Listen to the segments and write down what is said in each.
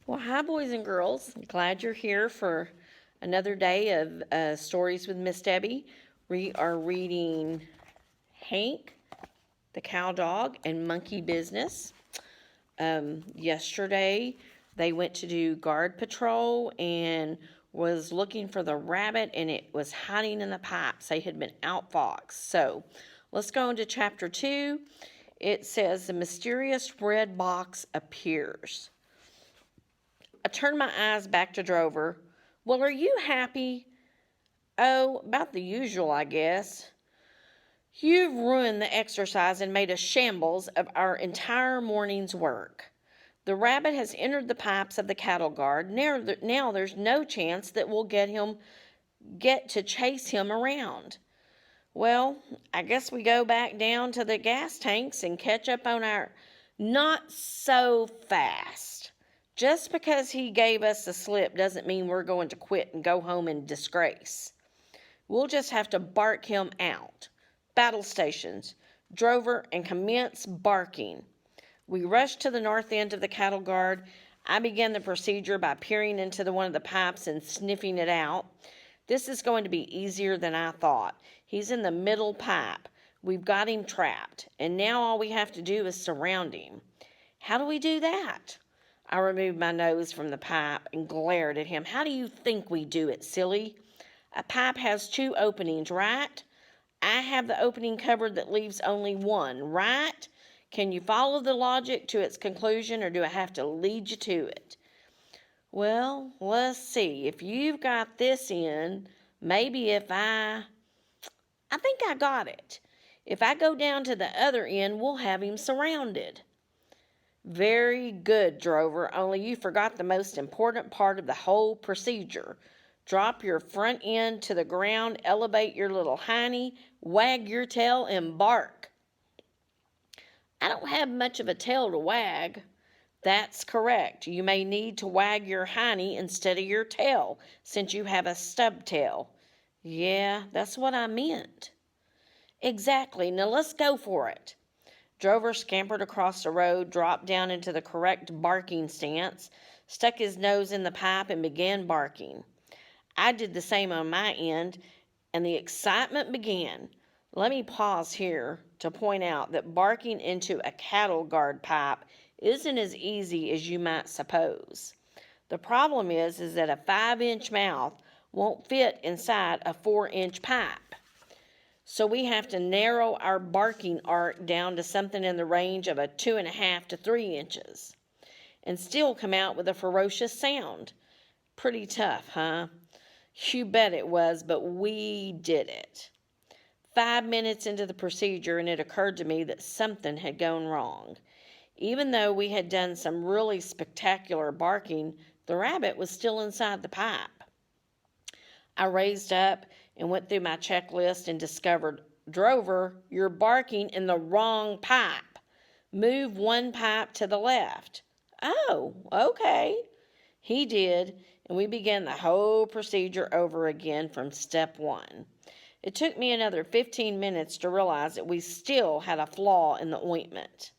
Well, hi, boys and girls. Glad you're here for another day of Stories with Miss Debbie. We are reading Hank, the Cowdog, and Monkey Business. Yesterday, they went to do guard patrol and was looking for the rabbit, and it was hiding in the pipes. They had been outfoxed. So, let's go into chapter 2. It says, The mysterious red box appears. I turned my eyes back to Drover. Well, are you happy? Oh, about the usual, I guess. You've ruined the exercise and made a shambles of our entire morning's work. The rabbit has entered the pipes of the cattle guard. Now there's no chance that we'll get to chase him around. Well, I guess we go back down to the gas tanks and catch up on our... Not so fast. Just because he gave us the slip doesn't mean we're going to quit and go home in disgrace. We'll just have to bark him out. Battle stations, Drover, and commence barking. We rushed to the north end of the cattle guard. I began the procedure by peering into one of the pipes and sniffing it out. This is going to be easier than I thought. He's in the middle pipe. We've got him trapped, and now all we have to do is surround him. How do we do that? I removed my nose from the pipe and glared at him. How do you think we do it, silly? A pipe has 2 openings, right? I have the opening covered that leaves only one, right? Can you follow the logic to its conclusion, or do I have to lead you to it? Well, let's see. If you've got this in, maybe I think I got it. If I go down to the other end, we'll have him surrounded. Very good, Drover, only you forgot the most important part of the whole procedure. Drop your front end to the ground, elevate your little hiney, wag your tail, and bark. I don't have much of a tail to wag. That's correct. You may need to wag your hiney instead of your tail, since you have a stub tail. Yeah, that's what I meant. Exactly. Now let's go for it. Drover scampered across the road, dropped down into the correct barking stance, stuck his nose in the pipe, and began barking. I did the same on my end, and the excitement began. Let me pause here to point out that barking into a cattle guard pipe isn't as easy as you might suppose. The problem is that a 5-inch mouth won't fit inside a 4-inch pipe. So we have to narrow our barking arc down to something in the range of a 2.5 to 3 inches and still come out with a ferocious sound. Pretty tough, huh? You bet it was, but we did it. 5 minutes into the procedure, and it occurred to me that something had gone wrong. Even though we had done some really spectacular barking, the rabbit was still inside the pipe. I raised up and went through my checklist and discovered, Drover, you're barking in the wrong pipe. Move 1 pipe to the left. Oh, okay. He did, and we began the whole procedure over again from step 1. It took me another 15 minutes to realize that we still had a flaw in the ointment.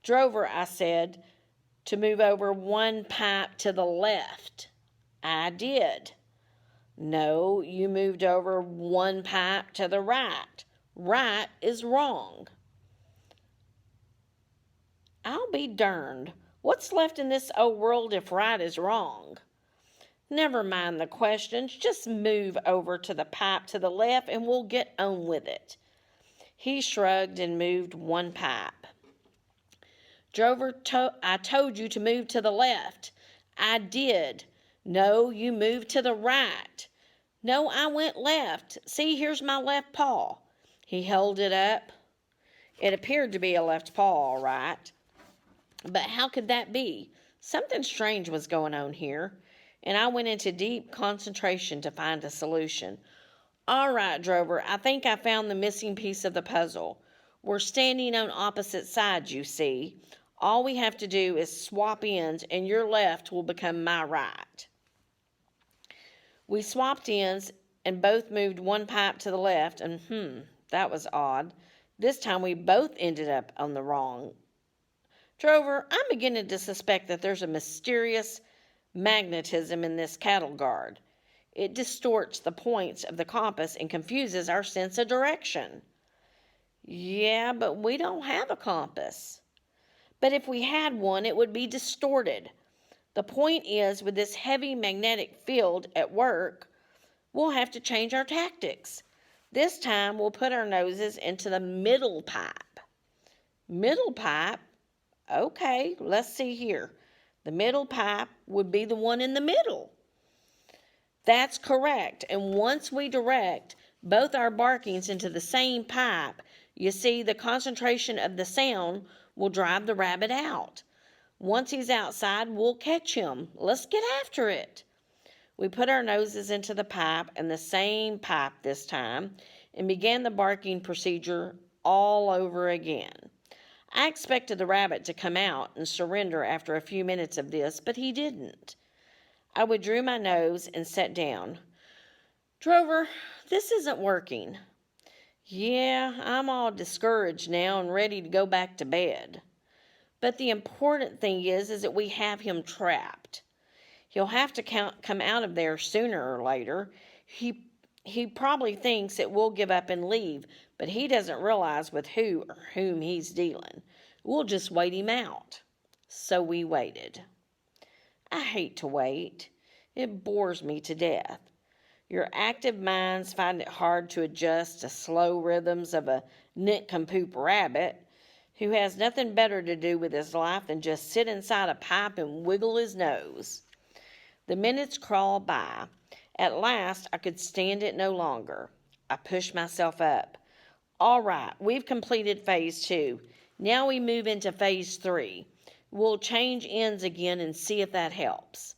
Drover, I said, to move over 1 pipe to the left. I did. No, you moved over 1 pipe to the right. Right is wrong. I'll be darned. What's left in this old world if right is wrong? Never mind the questions. Just move over to the pipe to the left and we'll get on with it. He shrugged and moved 1 pipe. Drover, I told you to move to the left. I did. No, you moved to the right. No, I went left. See, here's my left paw. He held it up. It appeared to be a left paw, all right. But how could that be? Something strange was going on here, and I went into deep concentration to find a solution. All right, Drover, I think I found the missing piece of the puzzle. We're standing on opposite sides, you see. All we have to do is swap ends, and your left will become my right. We swapped ends and both moved 1 pipe to the left, and that was odd. This time we both ended up on the wrong. Drover, I'm beginning to suspect that there's a mysterious magnetism in this cattle guard. It distorts the points of the compass and confuses our sense of direction. Yeah, but we don't have a compass. But if we had one, it would be distorted. The point is, with this heavy magnetic field at work, we'll have to change our tactics. This time, we'll put our noses into the middle pipe. Middle pipe? Okay, let's see here. The middle pipe would be the one in the middle. That's correct. And once we direct both our barkings into the same pipe, you see the concentration of the sound will drive the rabbit out. Once he's outside, we'll catch him. Let's get after it. We put our noses into the pipe, and the same pipe this time, and began the barking procedure all over again. I expected the rabbit to come out and surrender after a few minutes of this, but he didn't. I withdrew my nose and sat down. Drover, this isn't working. Yeah, I'm all discouraged now and ready to go back to bed. But the important thing is that we have him trapped. He'll have to come out of there sooner or later. He probably thinks that we'll give up and leave, but he doesn't realize with who or whom he's dealing. We'll just wait him out. So we waited. I hate to wait. It bores me to death. Your active minds find it hard to adjust to slow rhythms of a nincompoop rabbit who has nothing better to do with his life than just sit inside a pipe and wiggle his nose. The minutes crawled by. At last, I could stand it no longer. I pushed myself up. All right, we've completed phase 2. Now we move into phase 3. We'll change ends again and see if that helps.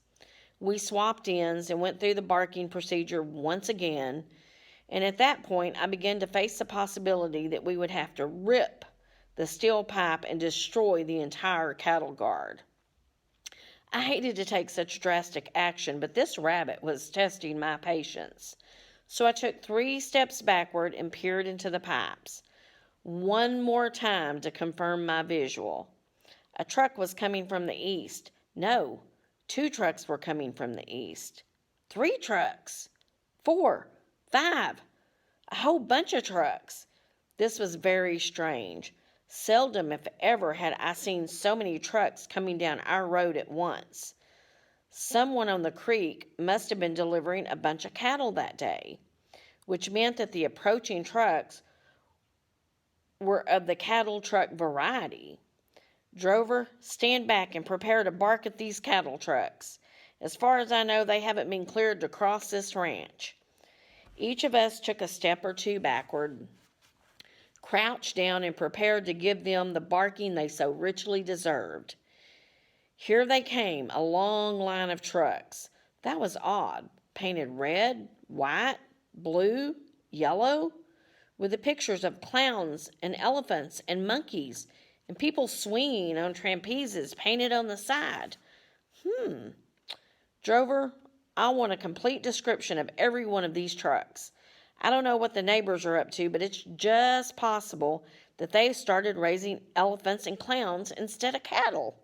We swapped ends and went through the barking procedure once again, and at that point I began to face the possibility that we would have to rip the steel pipe and destroy the entire cattle guard. I hated to take such drastic action, but this rabbit was testing my patience. So I took 3 steps backward and peered into the pipes. One more time to confirm my visual. A truck was coming from the east. No, 2 trucks were coming from the east. 3 trucks. 4, 5. A whole bunch of trucks. This was very strange. Seldom, if ever, had I seen so many trucks coming down our road at once. Someone on the creek must have been delivering a bunch of cattle that day, which meant that the approaching trucks were of the cattle truck variety. Drover, stand back and prepare to bark at these cattle trucks. As far as I know, they haven't been cleared to cross this ranch. Each of us took a step or 2 backward, crouched down, and prepared to give them the barking they so richly deserved. Here they came, a long line of trucks. That was odd. Painted red, white, blue, yellow, with the pictures of clowns and elephants and monkeys and people swinging on trapezes painted on the side. Drover, I want a complete description of every one of these trucks. I don't know what the neighbors are up to, but it's just possible that they've started raising elephants and clowns instead of cattle.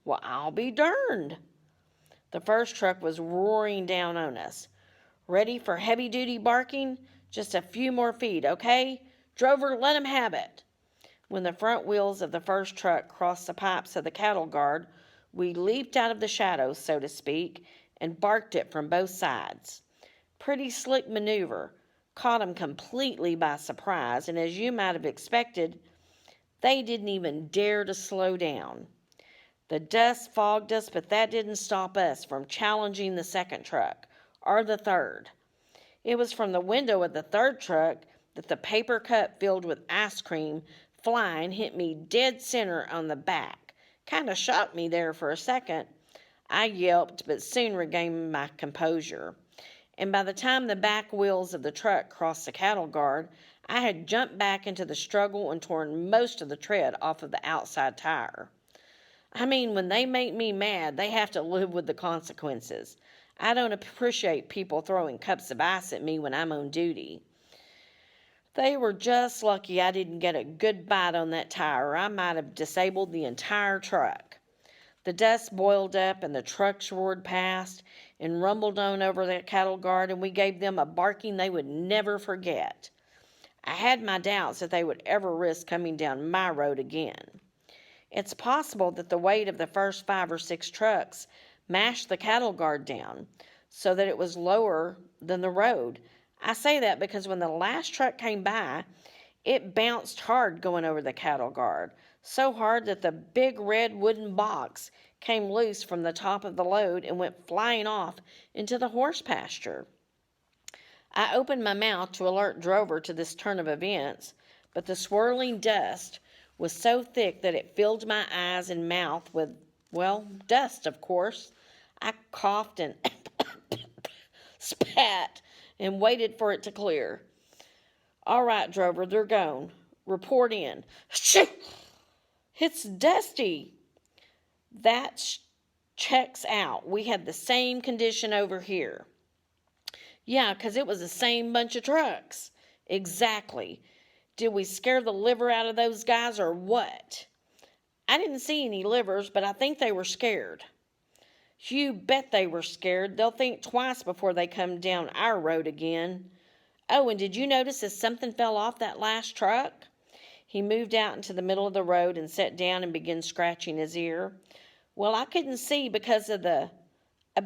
Well, I'll be darned. The first truck was roaring down on us. Ready for heavy-duty barking? Just a few more feet, okay? Drover, let him have it. When the front wheels of the first truck crossed the pipes of the cattle guard, we leaped out of the shadows, so to speak, and barked it from both sides. Pretty slick maneuver. Caught them completely by surprise, and as you might have expected, they didn't even dare to slow down. The dust fogged us, but that didn't stop us from challenging the second truck, or the third. It was from the window of the third truck that the paper cup filled with ice cream flying hit me dead center on the back. Kind of shocked me there for a second. I yelped, but soon regained my composure. And by the time the back wheels of the truck crossed the cattle guard, I had jumped back into the struggle and torn most of the tread off of the outside tire. I mean, when they make me mad, they have to live with the consequences. I don't appreciate people throwing cups of ice at me when I'm on duty. They were just lucky I didn't get a good bite on that tire, or I might have disabled the entire truck. The dust boiled up and the trucks roared past and rumbled on over the cattle guard, and we gave them a barking they would never forget. I had my doubts that they would ever risk coming down my road again. It's possible that the weight of the first 5 or 6 trucks mashed the cattle guard down so that it was lower than the road. I say that because when the last truck came by, it bounced hard going over the cattle guard, so hard that the big red wooden box came loose from the top of the load and went flying off into the horse pasture. I opened my mouth to alert Drover to this turn of events, but the swirling dust was so thick that it filled my eyes and mouth with, well, dust, of course. I coughed and spat and waited for it to clear. All right, Drover, they're gone. Report in. Shoo! It's Dusty. That checks out. We had the same condition over here. Yeah, 'cause it was the same bunch of trucks. Exactly. Did we scare the liver out of those guys or what? I didn't see any livers, but I think they were scared. You bet they were scared. They'll think twice before they come down our road again. Oh, and did you notice that something fell off that last truck? He moved out into the middle of the road and sat down and began scratching his ear. Well, I couldn't see because of a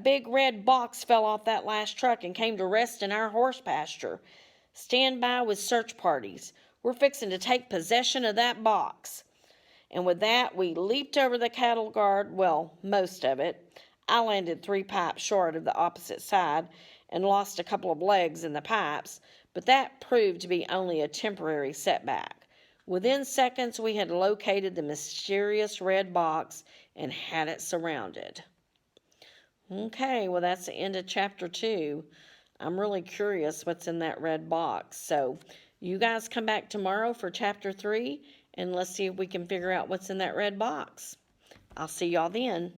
big red box fell off that last truck and came to rest in our horse pasture. Stand by with search parties. We're fixing to take possession of that box. And with that, we leaped over the cattle guard, well, most of it. I landed 3 pipes short of the opposite side and lost a couple of legs in the pipes, but that proved to be only a temporary setback. Within seconds, we had located the mysterious red box and had it surrounded. Okay, well, that's the end of chapter 2. I'm really curious what's in that red box. So you guys come back tomorrow for chapter 3, and let's see if we can figure out what's in that red box. I'll see y'all then.